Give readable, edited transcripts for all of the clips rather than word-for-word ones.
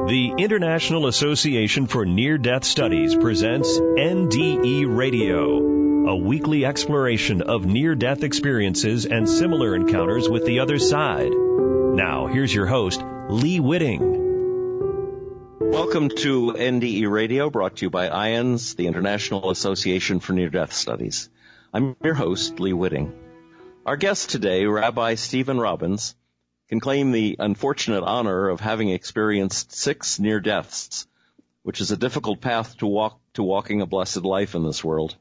The International Association for Near-Death Studies presents NDE Radio, a weekly exploration of near-death experiences and similar encounters with the other side. Now, here's your host, Lee Witting. Welcome to NDE Radio, brought to you by IANDS, the International Association for Near-Death Studies. I'm your host, Lee Witting. Our guest today, Rabbi Stephen Robbins, can claim the unfortunate honor of having experienced 6 near deaths, which is a difficult path to walking a blessed life in this world.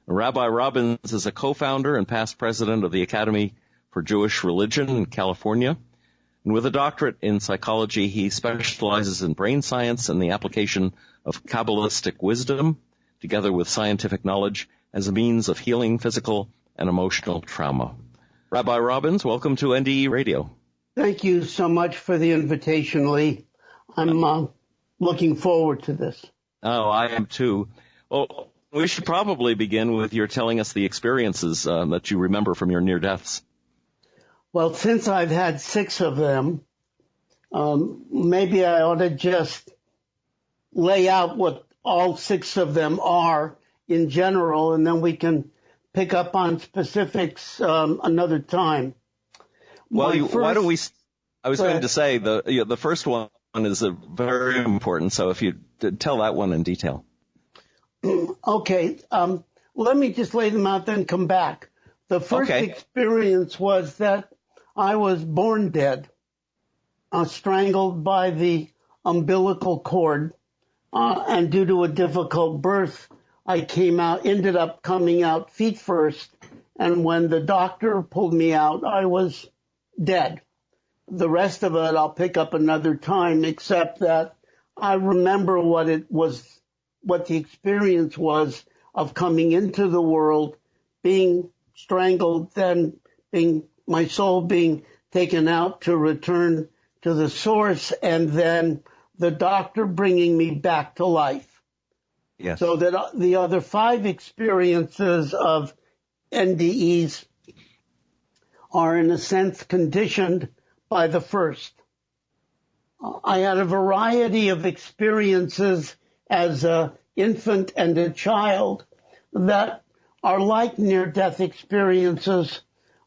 Rabbi Robbins is a co-founder and past president of the Academy for Jewish Religion in California. And with a doctorate in psychology, he specializes in brain science and the application of Kabbalistic wisdom, together with scientific knowledge, as a means of healing physical and emotional trauma. Rabbi Robbins, welcome to NDE Radio. Thank you so much for the invitation, Lee. I'm looking forward to this. Oh, I am too. Well, we should probably begin with your telling us the experiences that you remember from your near deaths. Well, since I've had 6 of them, maybe I ought to just lay out what all 6 of them are in general, and then we can pick up on specifics another time. Well, why don't we? I was going to say the first one is very important. So if you tell that one in detail. Okay. Let me just lay them out, then come back. The first experience was that I was born dead, strangled by the umbilical cord, and due to a difficult birth, I ended up coming out feet first, and when the doctor pulled me out, I was dead. The rest of it I'll pick up another time, except that I remember what the experience was of coming into the world, being strangled, then my soul being taken out to return to the source, and then the doctor bringing me back to life. Yes. So that the other 5 experiences of NDEs are in a sense conditioned by the first. I had a variety of experiences as an infant and a child that are like near-death experiences,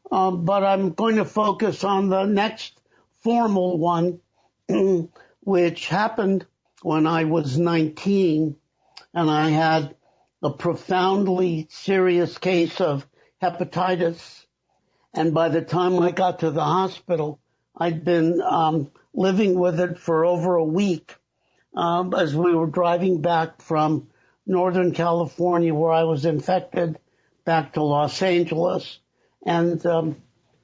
but I'm going to focus on the next formal one, which happened when I was 19. And I had a profoundly serious case of hepatitis. And by the time I got to the hospital, I'd been living with it for over a week as we were driving back from Northern California, where I was infected, back to Los Angeles, and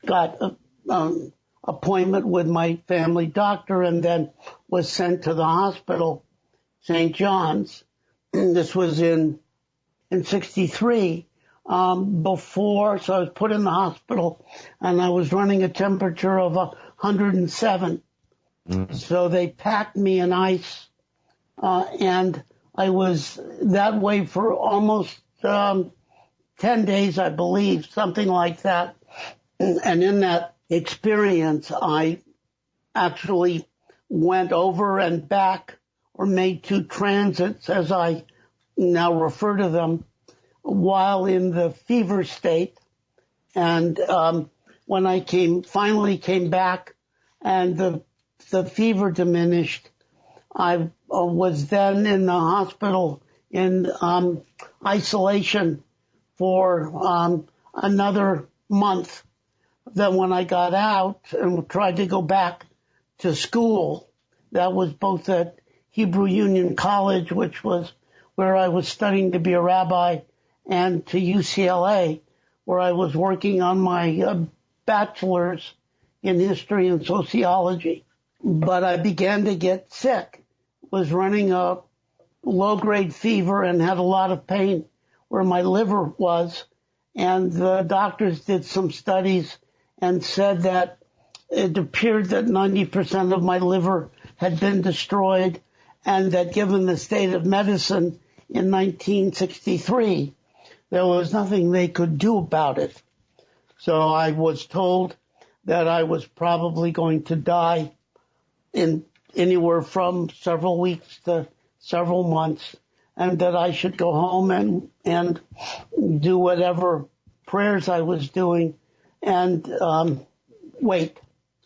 got an appointment with my family doctor, and then was sent to the hospital, St. John's. This was in 63, so I was put in the hospital and I was running a temperature of 107. Mm-hmm. So they packed me in ice, and I was that way for almost 10 days, I believe, something like that. And in that experience, I actually went over and back, or made 2 transits, as I now refer to them, while in the fever state. And when I finally came back and the fever diminished, I was then in the hospital in isolation for another month. Then when I got out and tried to go back to school, that was both at Hebrew Union College, which was where I was studying to be a rabbi, and to UCLA, where I was working on my bachelor's in history and sociology. But I began to get sick, was running a low-grade fever and had a lot of pain where my liver was. And the doctors did some studies and said that it appeared that 90% of my liver had been destroyed, and that given the state of medicine in 1963, there was nothing they could do about it. So I was told that I was probably going to die in anywhere from several weeks to several months, and that I should go home and do whatever prayers I was doing and wait.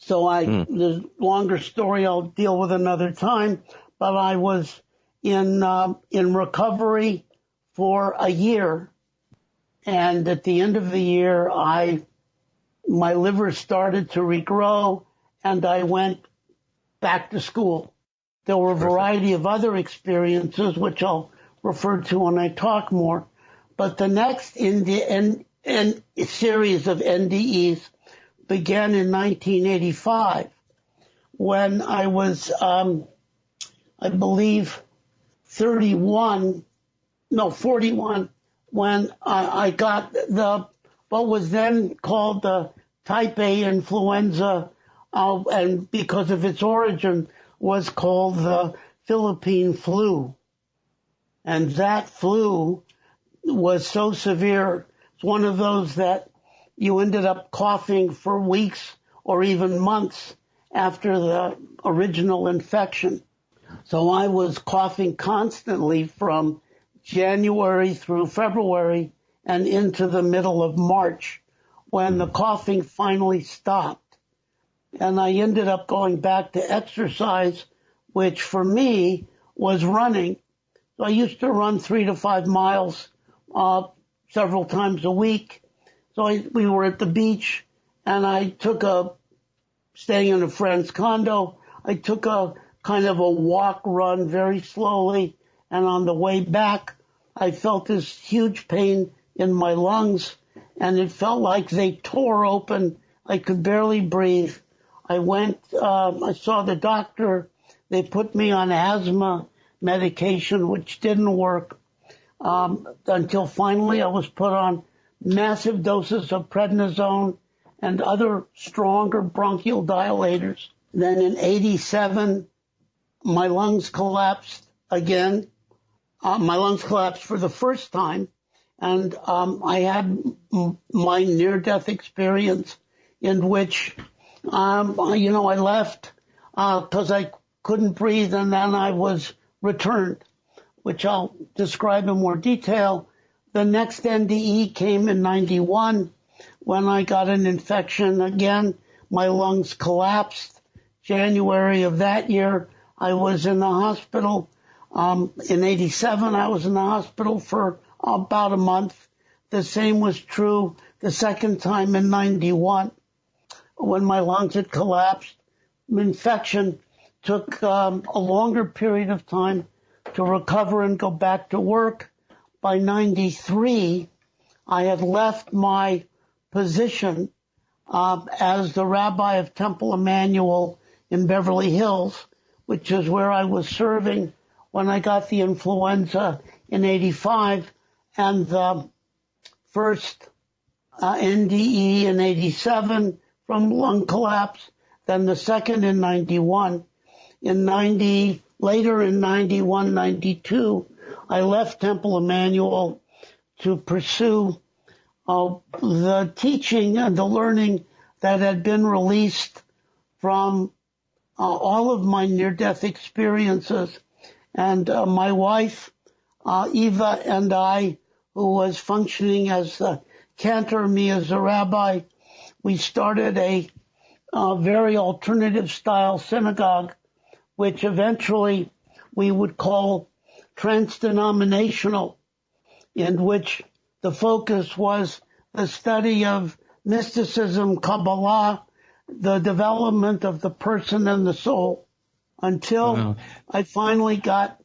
So the longer story I'll deal with another time, but I was in recovery for a year, and at the end of the year, my liver started to regrow, and I went back to school. There were a variety of other experiences, which I'll refer to when I talk more, but the next series of NDEs began in 1985 when I was, I believe, 41, when I got what was then called the type A influenza, and because of its origin was called the Philippine Flu. And that flu was so severe, it's one of those that you ended up coughing for weeks or even months after the original infection. So I was coughing constantly from January through February and into the middle of March when the coughing finally stopped. And I ended up going back to exercise, which for me was running. So I used to run 3 to 5 miles several times a week. So we were at the beach, and I took staying in a friend's condo, I took a kind of a walk run very slowly, and on the way back, I felt this huge pain in my lungs, and it felt like they tore open. I could barely breathe. I saw the doctor. They put me on asthma medication, which didn't work, until finally I was put on massive doses of prednisone and other stronger bronchial dilators. Then in 87, my lungs collapsed again. My lungs collapsed for the first time, and I had my near-death experience in which, I left because I couldn't breathe, and then I was returned, which I'll describe in more detail. The next NDE came in 91 when I got an infection again. My lungs collapsed. January of that year, I was in the hospital. In 87, I was in the hospital for about a month. The same was true the second time in 91 when my lungs had collapsed. Infection took a longer period of time to recover and go back to work. By 93, I had left my position as the rabbi of Temple Emmanuel in Beverly Hills, which is where I was serving when I got the influenza in 85, and the first NDE in 87 from lung collapse, then the second in 91. Later in 91, 92, I left Temple Emmanuel to pursue the teaching and the learning that had been released from all of my near-death experiences. And my wife, Eva, and I, who was functioning as the cantor, me as a rabbi, we started a very alternative style synagogue, which eventually we would call trans-denominational, in which the focus was the study of mysticism, Kabbalah, the development of the person and the soul, until I finally got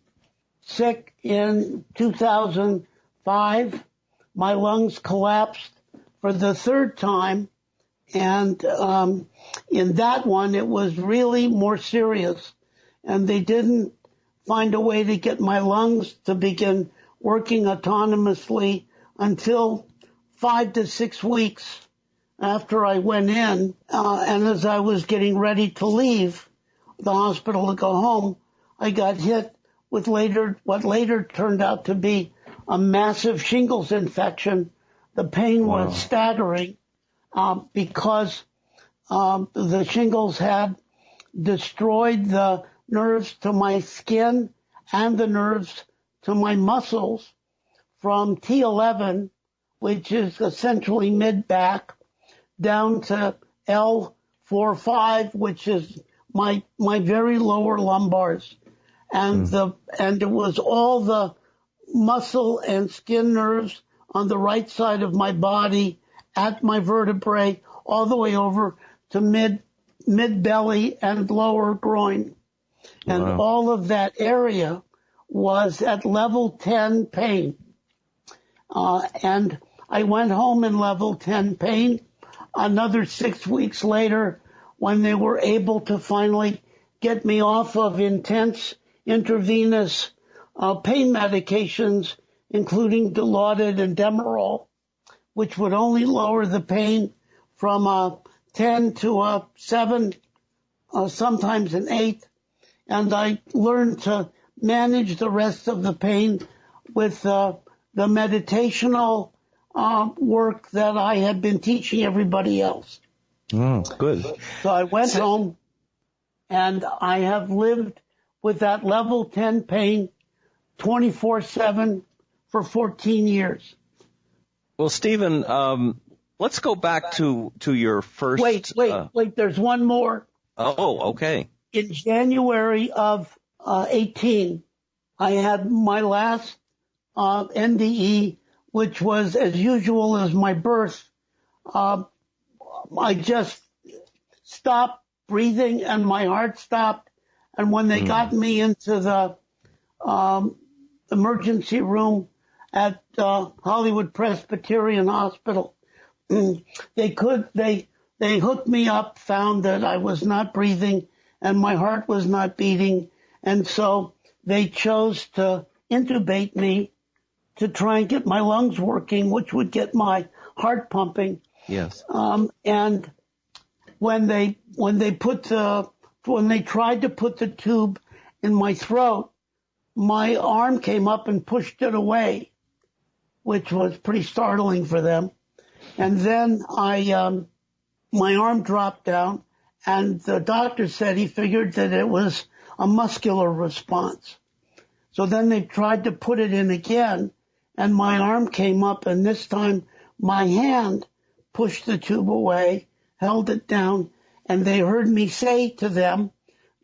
sick in 2005. My lungs collapsed for the third time, and in that one it was really more serious, and they didn't find a way to get my lungs to begin working autonomously until 5 to 6 weeks after I went in, and as I was getting ready to leave the hospital to go home, I got hit with what later turned out to be a massive shingles infection. The pain was staggering because the shingles had destroyed the nerves to my skin and the nerves to my muscles from T11, which is essentially mid-back, down to L4-5, which is my very lower lumbars. And it was all the muscle and skin nerves on the right side of my body at my vertebrae all the way over to mid-belly and lower groin. And all of that area was at level 10 pain. And I went home in level 10 pain. Another 6 weeks later, when they were able to finally get me off of intense intravenous pain medications, including Dilaudid and Demerol, which would only lower the pain from a 10 to a 7, sometimes an 8. And I learned to manage the rest of the pain with the meditational work that I had been teaching everybody else. Good. So I went home, and I have lived with that level 10 pain 24/7 for 14 years. Well, Stephen, let's go back to your first... Wait, there's one more. Oh, okay. In January of 18, I had my last NDE, which was as usual as my birth. I just stopped breathing and my heart stopped. And when they got me into the emergency room at Hollywood Presbyterian Hospital, they hooked me up, found that I was not breathing and my heart was not beating. And so they chose to intubate me to try and get my lungs working, which would get my heart pumping. Yes. And when they tried to put the tube in my throat, my arm came up and pushed it away, which was pretty startling for them. And then my arm dropped down, and the doctor said he figured that it was a muscular response. So then they tried to put it in again, and my arm came up, and this time my hand pushed the tube away, held it down, and they heard me say to them,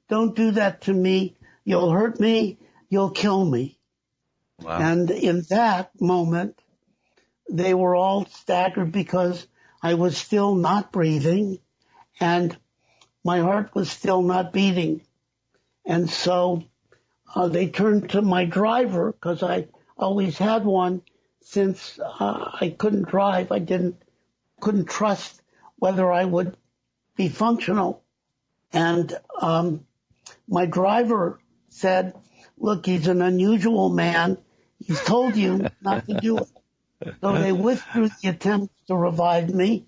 "Don't do that to me. You'll hurt me. You'll kill me." Wow. And in that moment, they were all staggered because I was still not breathing and my heart was still not beating. And so they turned to my driver, because I always had one since I couldn't drive. I couldn't trust whether I would be functional. And my driver said, "Look, he's an unusual man. He's told you not to do it." So they withdrew the attempt to revive me.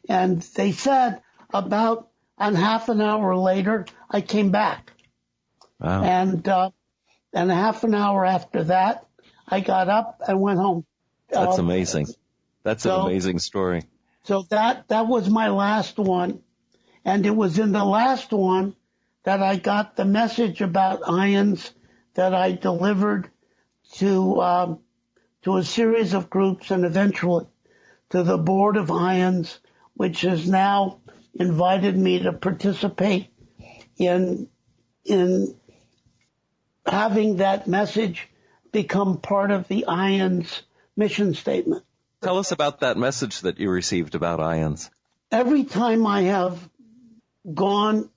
And they said about half an hour later, I came back. Wow. And half an hour after that, I got up and went home. That's amazing. That's an amazing story. So that was my last one. And it was in the last one that I got the message about IANDS that I delivered to a series of groups and eventually to the board of IANDS, which has now invited me to participate in having that message become part of the IANDS mission statement. Tell us about that message that you received about IANDS. Every time I have gone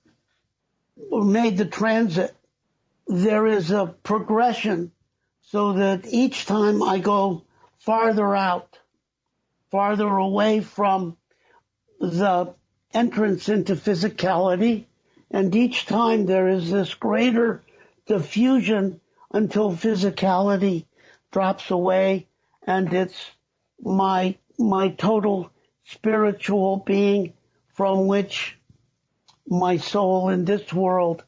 or made the transit, there is a progression so that each time I go farther out, farther away from the entrance into physicality, and each time there is this greater diffusion until physicality drops away and it's my total spiritual being from which my soul in this world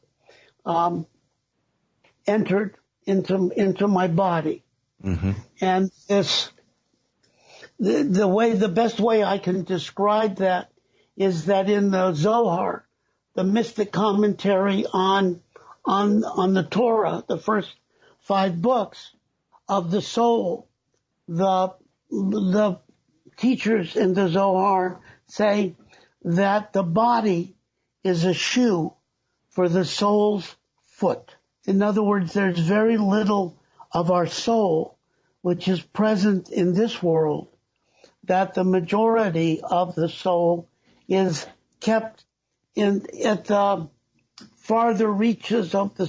entered into my body. Mm-hmm. And the best way I can describe that is that in the Zohar, the mystic commentary on on the Torah, the first 5 books of the soul. The teachers in the Zohar say that the body is a shoe for the soul's foot. In other words, there's very little of our soul which is present in this world, that the majority of the soul is kept at the farther reaches of the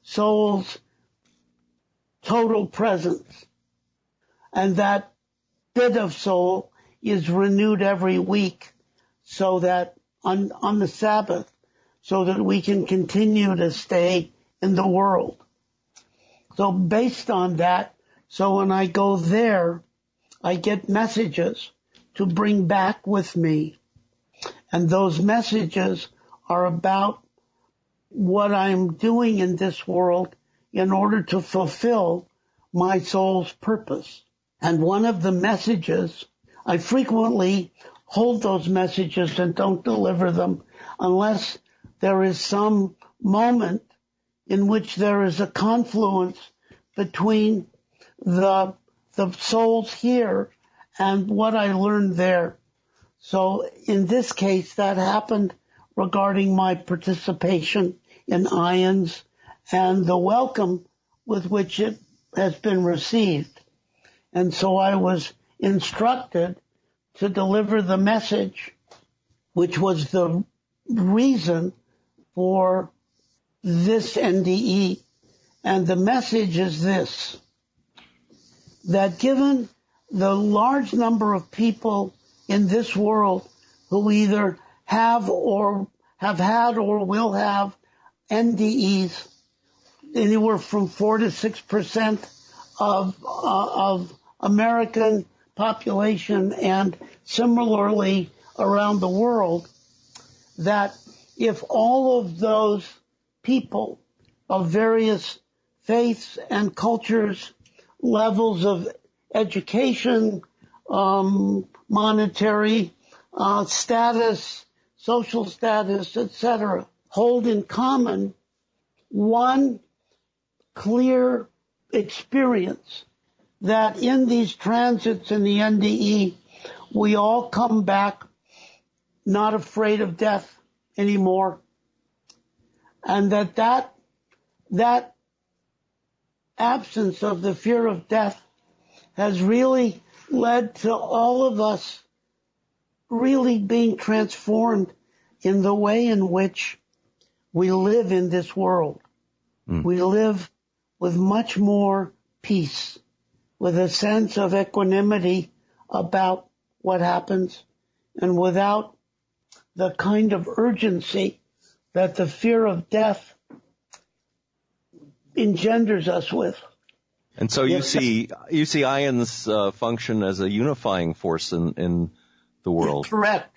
soul's total presence. And that bit of soul is renewed every week so that on the Sabbath, so that we can continue to stay in the world. So based on that, so when I go there, I get messages to bring back with me. And those messages are about what I'm doing in this world in order to fulfill my soul's purpose. And one of the messages, I frequently hold those messages and don't deliver them unless there is some moment in which there is a confluence between the souls here and what I learned there. So in this case, that happened regarding my participation in IANDS and the welcome with which it has been received. And so I was instructed to deliver the message, which was the reason for this NDE. And the message is this, that given the large number of people in this world who either have or have had or will have NDEs, anywhere from 4 to 6% of American population and similarly around the world, that if all of those people of various faiths and cultures, levels of education, monetary status, social status, etc., hold in common one clear experience, that in these transits in the NDE, we all come back not afraid of death anymore, and that absence of the fear of death has really led to all of us really being transformed in the way in which we live in this world. We live with much more peace, with a sense of equanimity about what happens, and without the kind of urgency that the fear of death engenders us with. And so you see IANDS function as a unifying force in the world. Correct.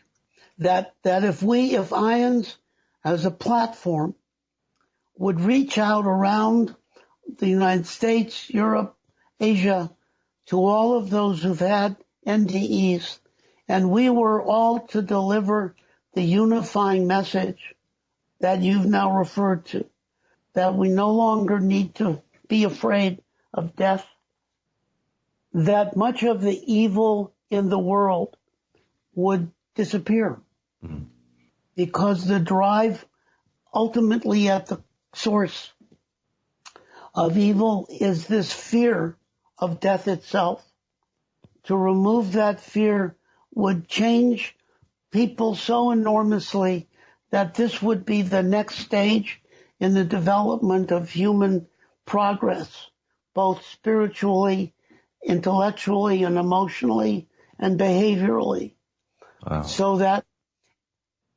That if IANDS as a platform would reach out around the United States, Europe, Asia, to all of those who've had NDEs, and we were all to deliver the unifying message that you've now referred to, that we no longer need to be afraid of death, that much of the evil in the world would disappear. Because the drive ultimately at the source of evil is this fear of death itself. To remove that fear would change people so enormously that this would be the next stage in the development of human progress, both spiritually, intellectually, and emotionally, and behaviorally. Wow. So that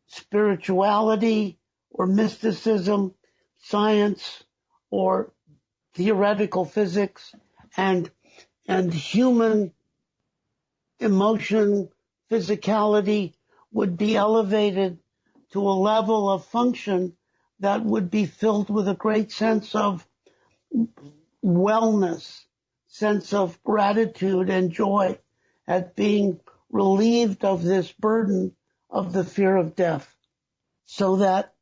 spirituality or mysticism, science or theoretical physics, and human emotion, physicality would be elevated to a level of function that would be filled with a great sense of wellness, sense of gratitude and joy at being relieved of this burden of the fear of death, so that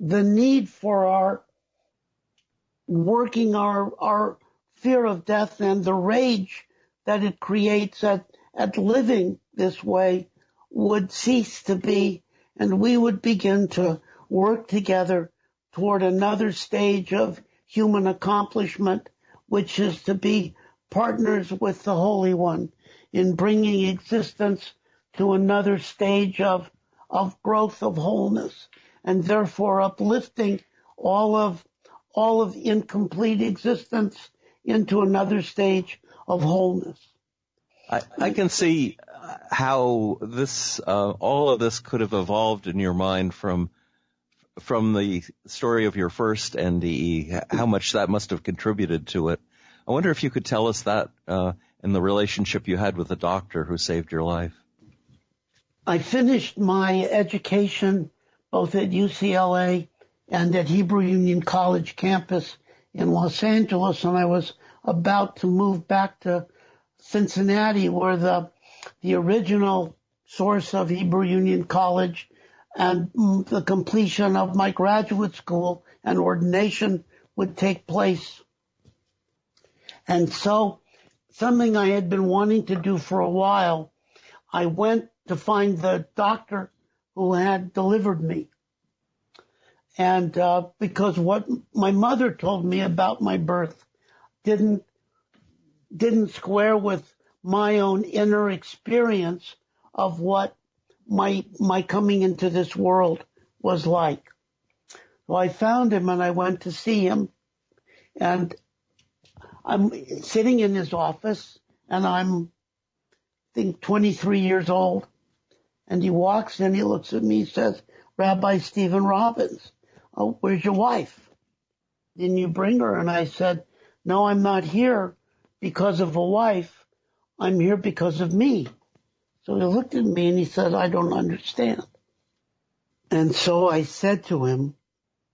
the need for our working our fear of death and the rage that it creates at living this way would cease to be, and we would begin to work together toward another stage of human accomplishment, which is to be partners with the Holy One in bringing existence to another stage of growth of wholeness, and therefore uplifting all of incomplete existence into another stage of wholeness. I can see how this, all of this could have evolved in your mind from the story of your first NDE, how much that must have contributed to it. I wonder if you could tell us that in the relationship you had with the doctor who saved your life. I finished my education both at UCLA and at Hebrew Union College campus in Los Angeles, and I was about to move back to Cincinnati, where the original source of Hebrew Union College and the completion of my graduate school and ordination would take place. And so, something I had been wanting to do for a while, I went to find the doctor who had delivered me. And because what my mother told me about my birth didn't square with my own inner experience of what my coming into this world was like. So I found him and I went to see him, and I'm sitting in his office, and I think 23 years old, and he walks in, he looks at me, he says, "Rabbi Stephen Robbins, oh, where's your wife? Didn't you bring her?" And I said, "No, I'm not here because of a wife. I'm here because of me." So he looked at me and he said, "I don't understand." And so I said to him,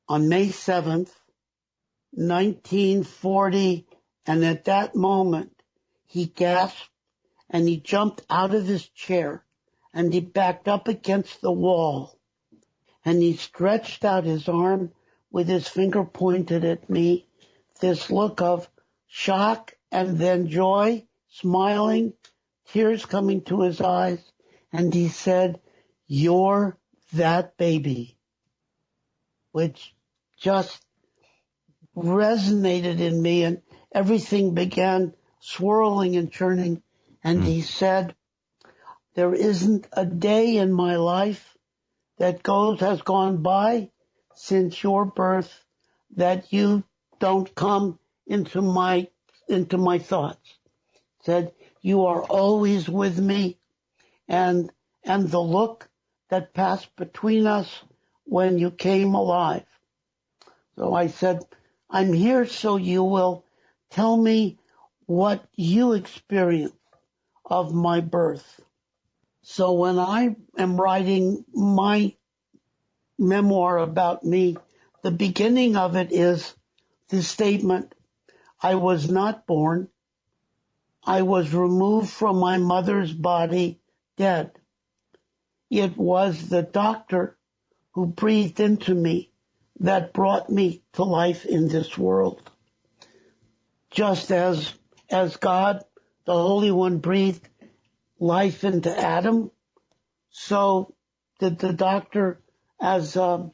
on May 7th, 1940, and at that moment, he gasped and he jumped out of his chair and he backed up against the wall and he stretched out his arm with his finger pointed at me, this look of shock and then joy, smiling, tears coming to his eyes, and he said, "You're that baby," which just resonated in me, and everything began swirling and churning. And he said, "There isn't a day in my life that has gone by since your birth that you don't come into my thoughts." Said, "You are always with me," and the look that passed between us when you came alive. So I said, "I'm here so you will tell me what you experienced of my birth." So when I am writing my memoir about me, the beginning of it is this statement: "I was not born. I was removed from my mother's body dead. It was the doctor who breathed into me that brought me to life in this world." Just as God, the Holy One, breathed life into Adam, so did the doctor as a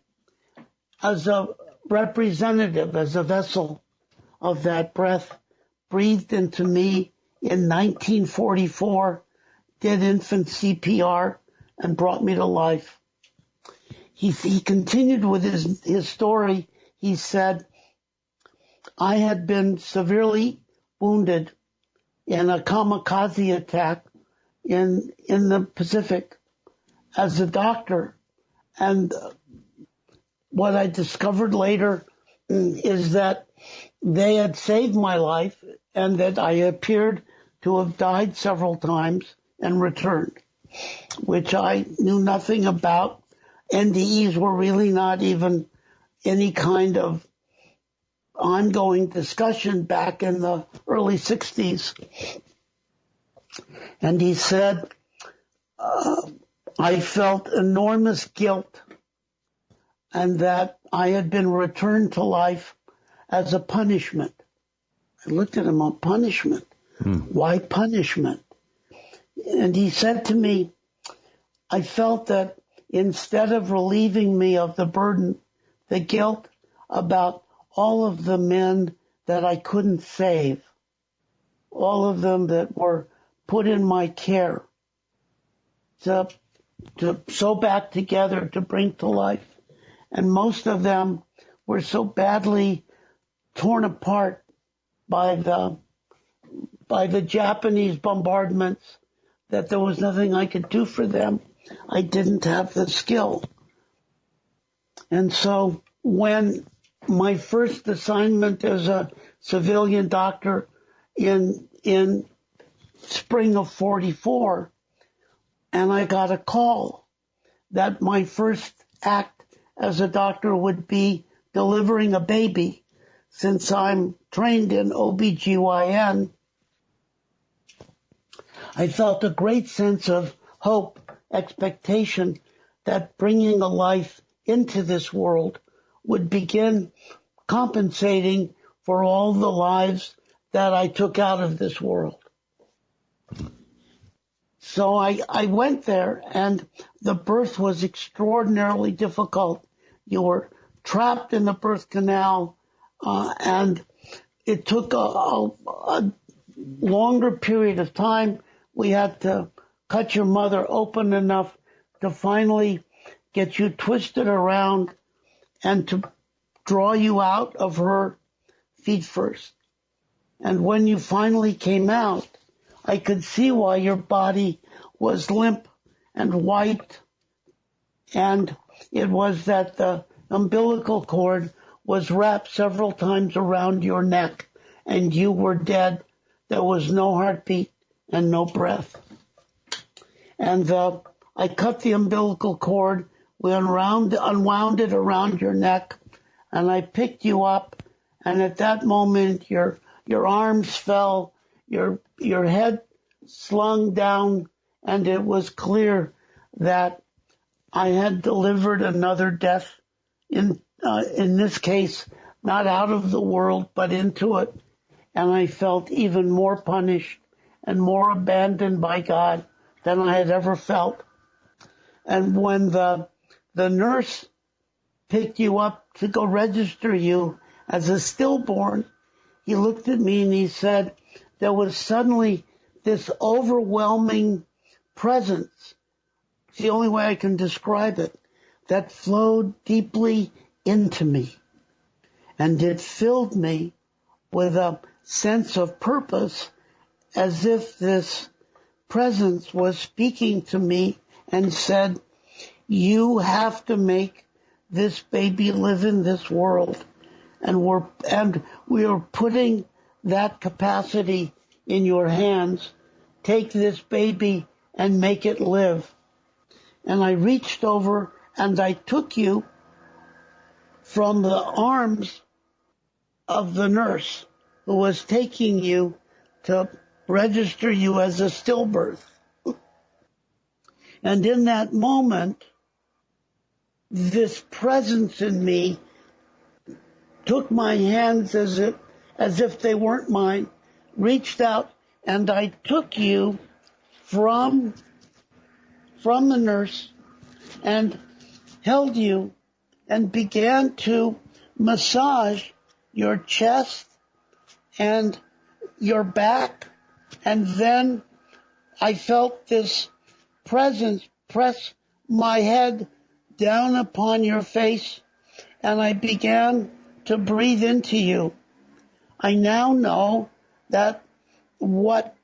representative, as a vessel of that breath, breathed into me in 1944, did infant CPR, and brought me to life. He continued with his story. He said, "I had been severely wounded in a kamikaze attack in the Pacific as a doctor. And what I discovered later is that they had saved my life and that I appeared to have died several times and returned, which I knew nothing about. NDEs were really not even any kind of ongoing discussion back in the early 60s. And he said, "I felt enormous guilt and that I had been returned to life as a punishment. I looked at him on punishment. Why punishment? And he said to me, I felt that instead of relieving me of the burden, the guilt about all of the men that I couldn't save, all of them that were put in my care to sew back together, to bring to life. And most of them were so badly torn apart by the Japanese bombardments that there was nothing I could do for them. I didn't have the skill. And so when my first assignment as a civilian doctor in spring of 44, and I got a call that my first act as a doctor would be delivering a baby, since I'm trained in OBGYN, I felt a great sense of hope, expectation that bringing a life into this world would begin compensating for all the lives that I took out of this world. So I went there, and the birth was extraordinarily difficult. You were trapped in the birth canal, and it took a longer period of time. We had to cut your mother open enough to finally get you twisted around and to draw you out of her feet first. And when you finally came out, I could see why your body was limp and white, and it was that the umbilical cord was wrapped several times around your neck, and you were dead. There was no heartbeat and no breath. And I cut the umbilical cord, we unwound it around your neck, and I picked you up, and at that moment your arms fell, your head slung down, and it was clear that I had delivered another death, in this case, not out of the world, but into it. And I felt even more punished and more abandoned by God than I had ever felt. And when the nurse picked you up to go register you as a stillborn, he looked at me and he said, there was suddenly this overwhelming presence, it's the only way I can describe it, that flowed deeply into me. And it filled me with a sense of purpose, as if this presence was speaking to me and said, you have to make this baby live in this world. And we are putting that capacity in your hands. Take this baby and make it live. And I reached over and I took you from the arms of the nurse who was taking you to register you as a stillbirth. And in that moment, this presence in me took my hands as if they weren't mine, reached out, and I took you from the nurse and held you and began to massage your chest and your back. And then I felt this presence press my head down upon your face, and I began to breathe into you. I now know that what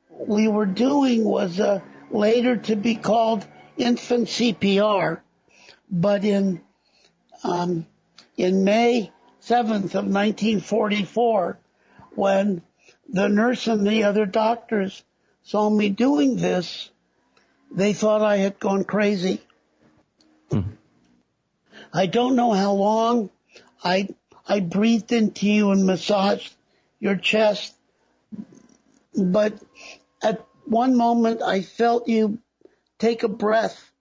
we were doing was later to be called infant CPR, but in May 7th of 1944, when the nurse and the other doctors saw me doing this, they thought I had gone crazy. I don't know how long I breathed into you and massaged your chest, but at one moment I felt you take a breath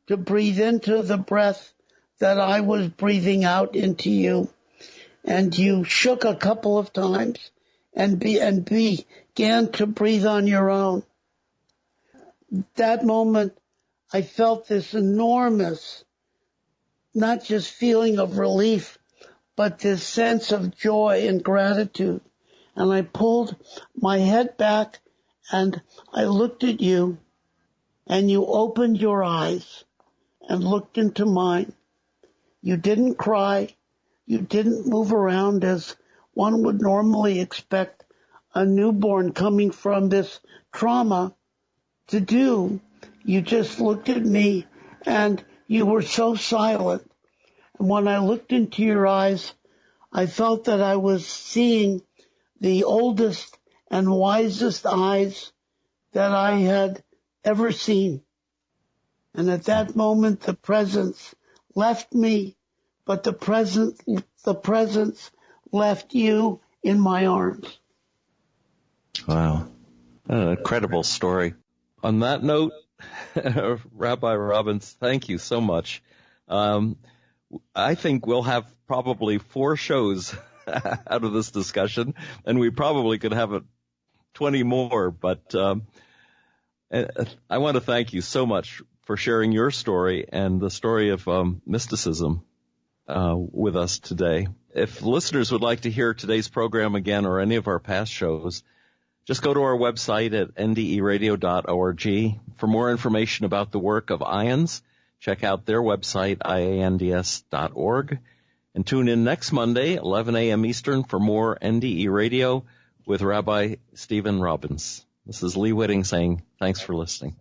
to breathe into the breath that I was breathing out into you. and you shook a couple of times and began to breathe on your own. That moment, I felt this enormous, not just feeling of relief, but this sense of joy and gratitude. And I pulled my head back and I looked at you, and you opened your eyes and looked into mine. You didn't cry. You didn't move around as one would normally expect a newborn coming from this trauma to do. You just looked at me and you were so silent. And when I looked into your eyes, I felt that I was seeing the oldest and wisest eyes that I had ever seen. And at that moment, the presence left me, but the presence left you in my arms. Wow. An incredible story. On that note, Rabbi Robbins, thank you so much. I think we'll have probably 4 shows out of this discussion, and we probably could have 20 more, but I want to thank you so much for sharing your story and the story of mysticism with us today. If listeners would like to hear today's program again or any of our past shows, just go to our website at nderadio.org. For more information about the work of IANDS, check out their website, IANDS.org. And tune in next Monday, 11 a.m. Eastern, for more NDE Radio with Rabbi Stephen Robbins. This is Lee Witting saying thanks for listening.